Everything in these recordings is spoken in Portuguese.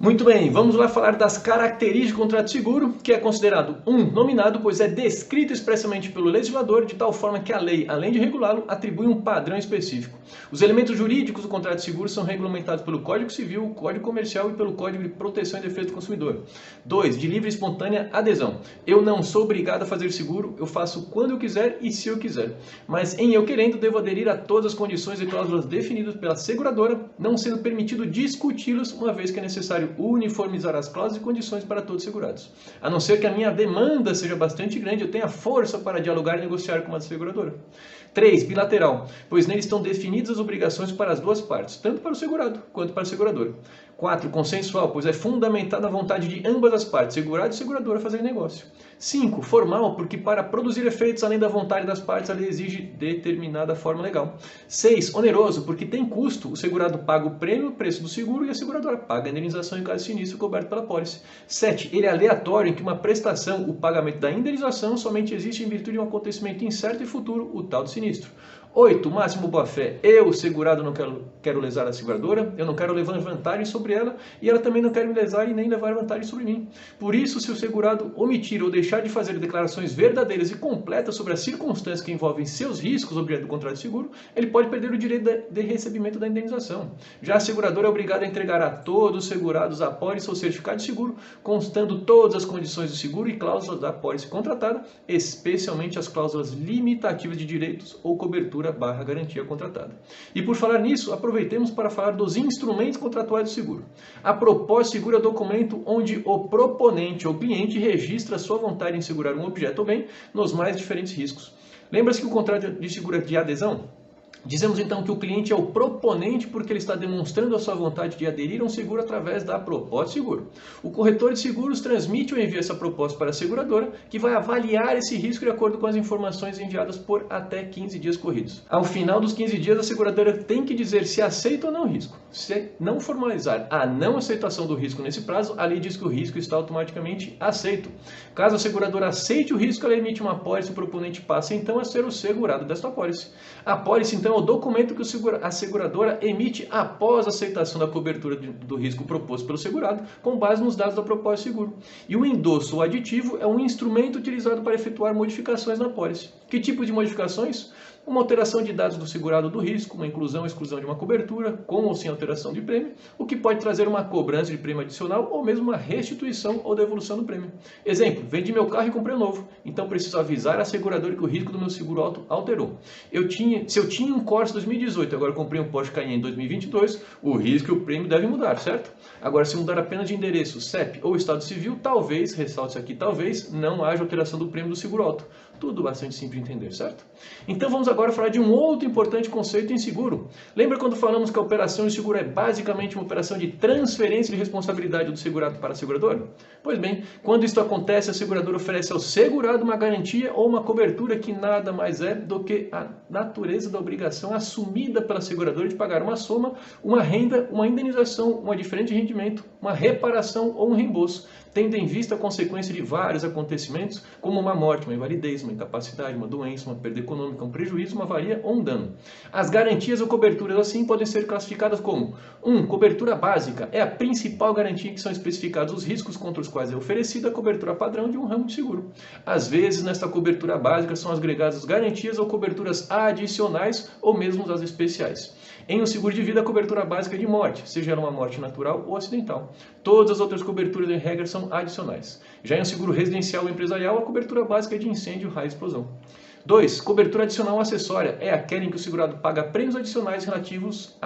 Muito bem, vamos lá falar das características do contrato de seguro, que é considerado nominado, pois é descrito expressamente pelo legislador, de tal forma que a lei, além de regulá-lo, atribui um padrão específico. Os elementos jurídicos do contrato de seguro são regulamentados pelo Código Civil, Código Comercial e pelo Código de Proteção e Defesa do Consumidor. 2. De livre e espontânea adesão. Eu não sou obrigado a fazer seguro, eu faço quando eu quiser e se eu quiser. Mas em eu querendo, devo aderir a todas as condições e cláusulas definidas pela seguradora, não sendo permitido discuti-los, uma vez que é necessário uniformizar as cláusulas e condições para todos os segurados. A não ser que a minha demanda seja bastante grande, eu tenha força para dialogar e negociar com a seguradora. 3. Bilateral, pois nele estão definidas as obrigações para as duas partes, tanto para o segurado quanto para a seguradora. 4. Consensual, pois é fundamentada a vontade de ambas as partes, segurado e seguradora, fazerem negócio. 5. Formal, porque para produzir efeitos além da vontade das partes, a lei exige determinada forma legal. 6. Oneroso, porque tem custo, o segurado paga o prêmio, o preço do seguro e a seguradora paga a indenização em caso de sinistro coberto pela pólice. 7. Ele é aleatório, em que uma prestação, o pagamento da indenização, somente existe em virtude de um acontecimento incerto e futuro, o tal de sinistro. 8. Máximo boa-fé. Eu, segurado, não quero lesar a seguradora, eu não quero levar vantagem sobre ela e ela também não quer me lesar e nem levar vantagem sobre mim. Por isso, se o segurado omitir ou deixar de fazer declarações verdadeiras e completas sobre as circunstâncias que envolvem seus riscos objeto do contrato de seguro, ele pode perder o direito de recebimento da indenização. Já a seguradora é obrigada a entregar a todos os segurados a apólice ou certificado de seguro, constando todas as condições do seguro e cláusulas da apólice contratada, especialmente as cláusulas limitativas de direitos ou cobertura / garantia contratada. E por falar nisso, aproveitemos para falar dos instrumentos contratuais do seguro. A proposta de seguro é o documento onde o proponente ou cliente registra sua vontade em segurar um objeto ou bem nos mais diferentes riscos. Lembra-se que o contrato de seguro é de adesão? Dizemos então que o cliente é o proponente porque ele está demonstrando a sua vontade de aderir a um seguro através da proposta de seguro. O corretor de seguros transmite ou envia essa proposta para a seguradora, que vai avaliar esse risco de acordo com as informações enviadas por até 15 dias corridos. Ao final dos 15 dias, a seguradora tem que dizer se aceita ou não o risco. Se não formalizar a não aceitação do risco nesse prazo, a lei diz que o risco está automaticamente aceito. Caso a seguradora aceite o risco, ela emite uma apólice e o proponente passa então a ser o segurado desta apólice. A apólice então é o documento que a seguradora emite após a aceitação da cobertura do risco proposto pelo segurado, com base nos dados da proposta de seguro. E o endosso ou aditivo é um instrumento utilizado para efetuar modificações na apólice. Que tipo de modificações? Uma alteração de dados do segurado do risco, uma inclusão ou exclusão de uma cobertura, com ou sem alteração de prêmio, o que pode trazer uma cobrança de prêmio adicional ou mesmo uma restituição ou devolução do prêmio. Exemplo, vendi meu carro e comprei um novo, então preciso avisar a seguradora que o risco do meu seguro auto alterou. Se eu tinha um Corsa 2018 e agora comprei um Porsche Cayenne em 2022, o risco e o prêmio devem mudar, certo? Agora, se mudar apenas de endereço, CEP ou estado civil, talvez, ressalto isso aqui, talvez não haja alteração do prêmio do seguro auto. Tudo bastante simples de entender, certo? Então vamos agora falar de um outro importante conceito em seguro. Lembra quando falamos que a operação de seguro é basicamente uma operação de transferência de responsabilidade do segurado para a seguradora? Pois bem, quando isso acontece, a seguradora oferece ao segurado uma garantia ou uma cobertura que nada mais é do que a natureza da obrigação assumida pela seguradora de pagar uma soma, uma renda, uma indenização, uma diferença de rendimento, uma reparação ou um reembolso, tendo em vista a consequência de vários acontecimentos, como uma morte, uma invalidez, uma incapacidade, uma doença, uma perda econômica, um prejuízo, uma avaria ou um dano. As garantias ou coberturas assim podem ser classificadas como 1. Cobertura básica é a principal garantia em que são especificados os riscos contra os quais é oferecida a cobertura padrão de um ramo de seguro. Às vezes, nesta cobertura básica são agregadas garantias ou coberturas adicionais ou mesmo as especiais. Em um seguro de vida, a cobertura básica é de morte, seja ela uma morte natural ou acidental. Todas as outras coberturas, em regra, são adicionais. Já em um seguro residencial ou empresarial, a cobertura básica é de incêndio, raio e explosão. 2. Cobertura adicional acessória é aquela em que o segurado paga prêmios adicionais relativos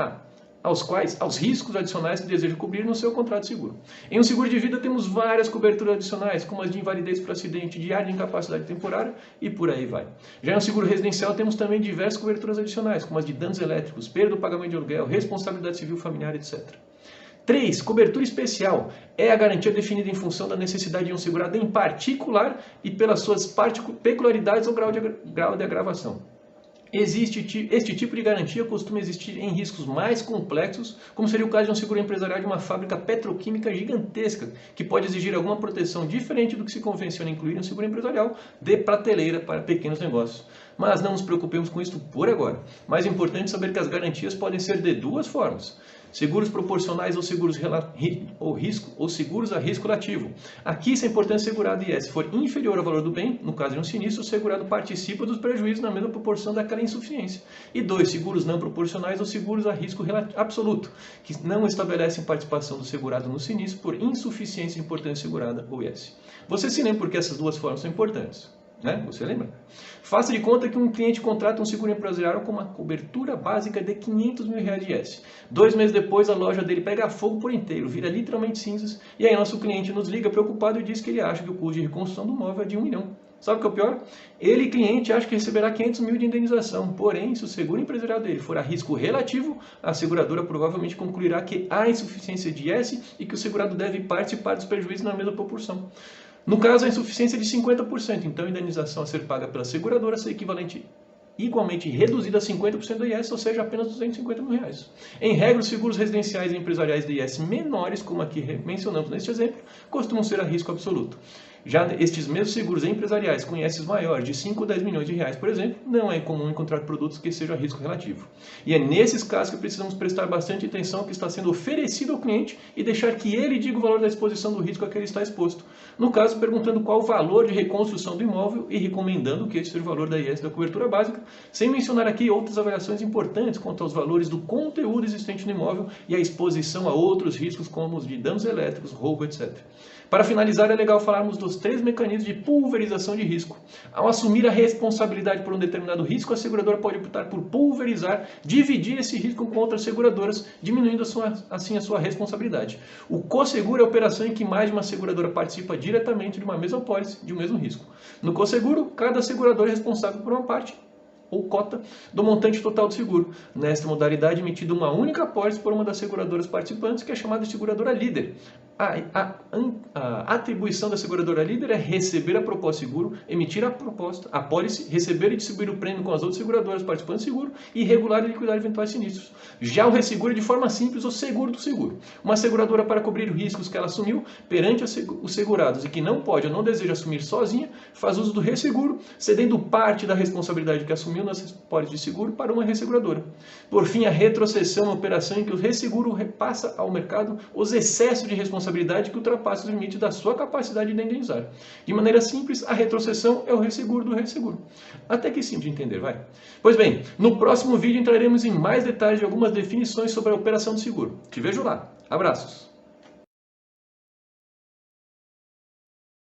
aos riscos adicionais que deseja cobrir no seu contrato de seguro. Em um seguro de vida temos várias coberturas adicionais, como as de invalidez por acidente, de incapacidade temporária e por aí vai. Já em um seguro residencial temos também diversas coberturas adicionais, como as de danos elétricos, perda do pagamento de aluguel, responsabilidade civil familiar, etc. 3. Cobertura especial é a garantia definida em função da necessidade de um segurado em particular e pelas suas peculiaridades ou grau de agravação. Este tipo de garantia costuma existir em riscos mais complexos, como seria o caso de um seguro empresarial de uma fábrica petroquímica gigantesca, que pode exigir alguma proteção diferente do que se convenciona incluir em um seguro empresarial de prateleira para pequenos negócios. Mas não nos preocupemos com isso por agora. Mais importante saber que as garantias podem ser de duas formas: seguros proporcionais ou seguros ou seguros a risco relativo. Aqui, se a importância segurada IS for inferior ao valor do bem, no caso de um sinistro, o segurado participa dos prejuízos na mesma proporção daquela insuficiência. E 2, seguros não proporcionais ou seguros a risco absoluto, que não estabelecem participação do segurado no sinistro por insuficiência de importância segurada ou IS. Você se lembra porque essas duas formas são importantes? Né? Você lembra? Faça de conta que um cliente contrata um seguro empresarial com uma cobertura básica de R$500 mil de IS. 2 meses depois, a loja dele pega fogo por inteiro, vira literalmente cinzas, e aí nosso cliente nos liga preocupado e diz que ele acha que o custo de reconstrução do móvel é de 1 milhão. Sabe o que é o pior? Ele, cliente, acha que receberá 500 mil de indenização. Porém, se o seguro empresarial dele for a risco relativo, a seguradora provavelmente concluirá que há insuficiência de IS e que o segurado deve participar dos prejuízos na mesma proporção. No caso, a insuficiência é de 50%, então a indenização a ser paga pela seguradora será equivalente igualmente reduzida a 50% do IS, ou seja, apenas R$250 mil. Em regra, os seguros residenciais e empresariais de IS menores, como aqui mencionamos neste exemplo, costumam ser a risco absoluto. Já estes mesmos seguros empresariais com IS maiores de 5 ou 10 milhões de reais, por exemplo, não é comum encontrar produtos que sejam a risco relativo. E é nesses casos que precisamos prestar bastante atenção ao que está sendo oferecido ao cliente e deixar que ele diga o valor da exposição do risco a que ele está exposto. No caso, perguntando qual o valor de reconstrução do imóvel e recomendando que esse seja o valor da IS da cobertura básica, sem mencionar aqui outras avaliações importantes quanto aos valores do conteúdo existente no imóvel e a exposição a outros riscos como os de danos elétricos, roubo, etc. Para finalizar, é legal falarmos dos 3 mecanismos de pulverização de risco. Ao assumir a responsabilidade por um determinado risco, a seguradora pode optar por pulverizar, dividir esse risco com outras seguradoras, diminuindo assim a sua responsabilidade. O cosseguro é a operação em que mais de uma seguradora participa diretamente de uma mesma apólice de um mesmo risco. No cosseguro, cada seguradora é responsável por uma parte ou cota do montante total do seguro. Nesta modalidade, emitida uma única apólice por uma das seguradoras participantes, que é chamada de seguradora líder. A atribuição da seguradora líder é receber a proposta de seguro, emitir a apólice, receber e distribuir o prêmio com as outras seguradoras participantes do seguro e regular e liquidar eventuais sinistros. Já o resseguro é de forma simples o seguro do seguro. Uma seguradora para cobrir os riscos que ela assumiu perante os segurados e que não pode ou não deseja assumir sozinha, faz uso do resseguro, cedendo parte da responsabilidade que assumiu nas apólices de seguro para uma resseguradora. Por fim, a retrocessão é uma operação em que o resseguro repassa ao mercado os excessos de responsabilidade que ultrapassa os limites da sua capacidade de indenizar. De maneira simples, a retrocessão é o resseguro do resseguro. Até que simples de entender, vai? Pois bem, no próximo vídeo entraremos em mais detalhes de algumas definições sobre a operação de seguro. Te vejo lá. Abraços!